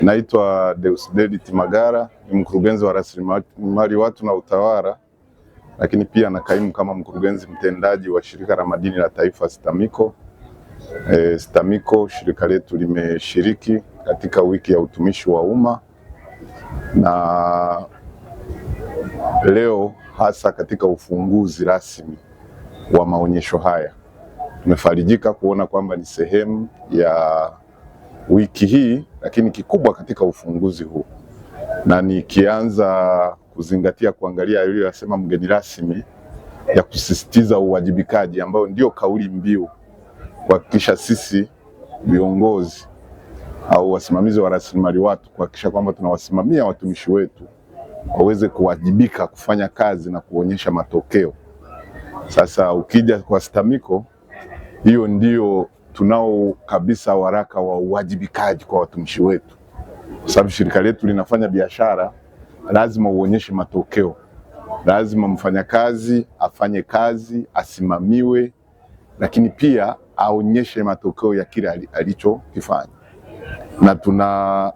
Naitwa Deusdedith Magara, ni mkurugenzi wa rasilimali watu na utawala, lakini pia nakaimu kama mkurugenzi mtendaji wa shirika la madini la taifa STAMICO. STAMICO shirika letu limeshiriki katika wiki ya utumishi wa umma, na leo hasa katika ufunguzi rasmi wa maonyesho haya tumefarijika kuona kwamba ni sehemu ya wiki hii, lakini kikubwa katika ufunguzi huu, na nikianza kuzingatia kuangalia aliyosema mgeni rasmi ya kusisitiza uwajibikaji, ambayo ndio kauli mbiu kuhakikisha sisi viongozi au wasimamizi wa rasilimali watu kuhakikisha kwamba tunawasimamia watumishi wetu waweze kuwajibika kufanya kazi na kuonyesha matokeo. Sasa ukija kwa STAMICO, hiyo ndio tunao kabisa waraka wa uwajibikaji kwa watumishi wetu, kwa sababu shirika letu linafanya biashara, lazima uonyeshe matokeo. Lazima mfanyakazi afanye kazi, asimamiwe, lakini pia aonyeshe matokeo ya kile alichokifanya. Na tuna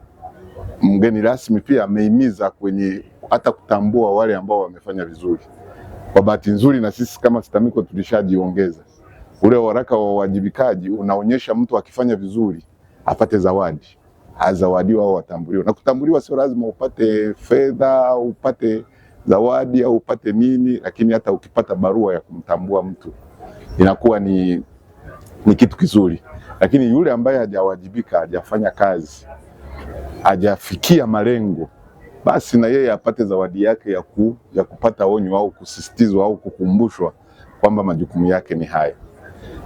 mgeni rasmi pia amehimiza kwenye hata kutambua wale ambao wamefanya vizuri. Kwa bahati nzuri na sisi kama STAMICO tulishajiongeza. Ule waraka wa uwajibikaji unaonyesha mtu akifanya vizuri apate zawadi, azawadiwa au atambuliwa. Na kutambuliwa sio lazima upate fedha au upate zawadi au upate nini, lakini hata ukipata barua ya kumtambua mtu inakuwa ni kitu kizuri. Lakini yule ambaye hajawajibika, hajafanya kazi, hajafikia malengo, basi na yeye apate zawadi yake ya kupata onyo au kusisitizwa au kukumbushwa kwamba majukumu yake ni haya.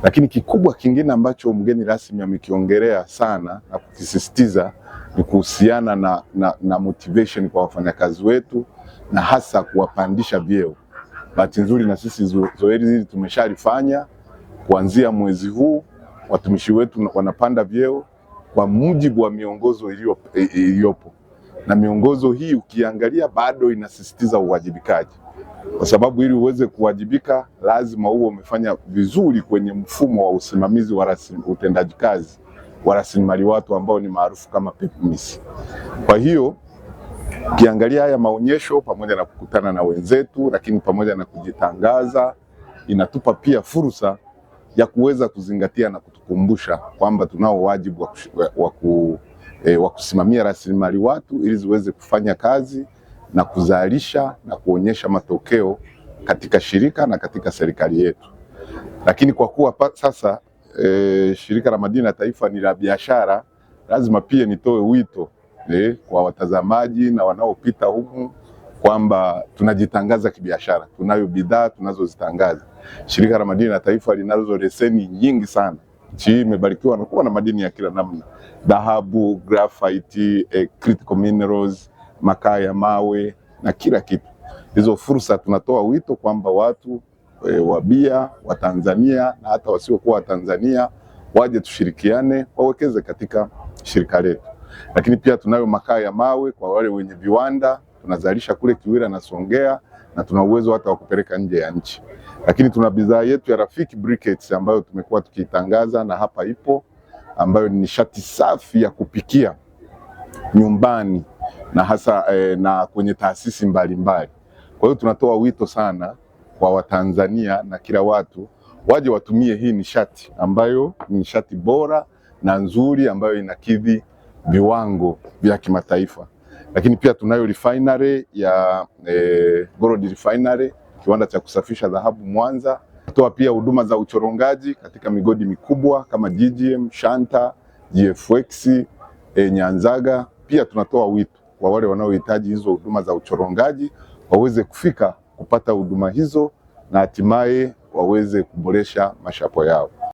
Lakini kikubwa kingine ambacho mgeni rasmi amekiongelea sana na kukisisitiza ni kuhusiana na motivation kwa wafanyakazi wetu, na hasa kuwapandisha vyeo. Bahati nzuri na sisi zoezi hili tumeshalifanya. Kuanzia mwezi huu watumishi wetu wanapanda vyeo kwa mujibu wa miongozo iliyopo, na miongozo hii ukiangalia bado inasisitiza uwajibikaji, kwa sababu ili uweze kuwajibika lazima uwe umefanya vizuri kwenye mfumo wa usimamizi wa utendaji kazi wa rasilimali watu ambao ni maarufu kama PEPMIS. Kwa hiyo ukiangalia haya maonyesho pamoja na kukutana na wenzetu, lakini pamoja na kujitangaza, inatupa pia fursa ya kuweza kuzingatia na kutukumbusha kwamba tunao wajibu wa kusimamia rasilimali watu ili ziweze kufanya kazi na kuzalisha na kuonyesha matokeo katika shirika na katika serikali yetu. Lakini kwa kuwa sasa shirika la madini la taifa ni la biashara, lazima pia nitoe wito kwa watazamaji na wanaopita humu kwamba tunajitangaza kibiashara. Tunayo bidhaa tunazozitangaza. Shirika la madini la taifa linazo leseni nyingi sana. Nchi hii imebarikiwa na kuwa na madini ya kila namna: dhahabu, graphite, critical minerals, makaa ya mawe na kila kitu. Hizo fursa tunatoa wito kwamba watu wabia wa Tanzania na hata wasiokuwa wa Tanzania waje tushirikiane, wawekeze katika shirika letu. Lakini pia tunayo makaa ya mawe kwa wale wenye viwanda, tunazalisha kule Kiwira na Songea, na tuna uwezo hata wa kupeleka nje ya nchi. Lakini tuna bidhaa yetu ya Rafiki Briquettes ambayo tumekuwa tukitangaza na hapa ipo, ambayo ni nishati safi ya kupikia nyumbani na hasa na kwenye taasisi mbalimbali. Kwa hiyo tunatoa wito sana kwa Watanzania na kila watu waje watumie hii nishati ambayo ni nishati bora na nzuri ambayo inakidhi viwango vya kimataifa. Lakini pia tunayo refinery ya Gold Refinery, kiwanda cha kusafisha dhahabu Mwanza. Tunatoa pia huduma za uchorongaji katika migodi mikubwa kama GGM, Shanta, GFX, Nyanzaga. Pia tunatoa wito kwa wale wanaohitaji hizo huduma za uchorongaji waweze kufika kupata huduma hizo na hatimaye waweze kuboresha mashapo yao.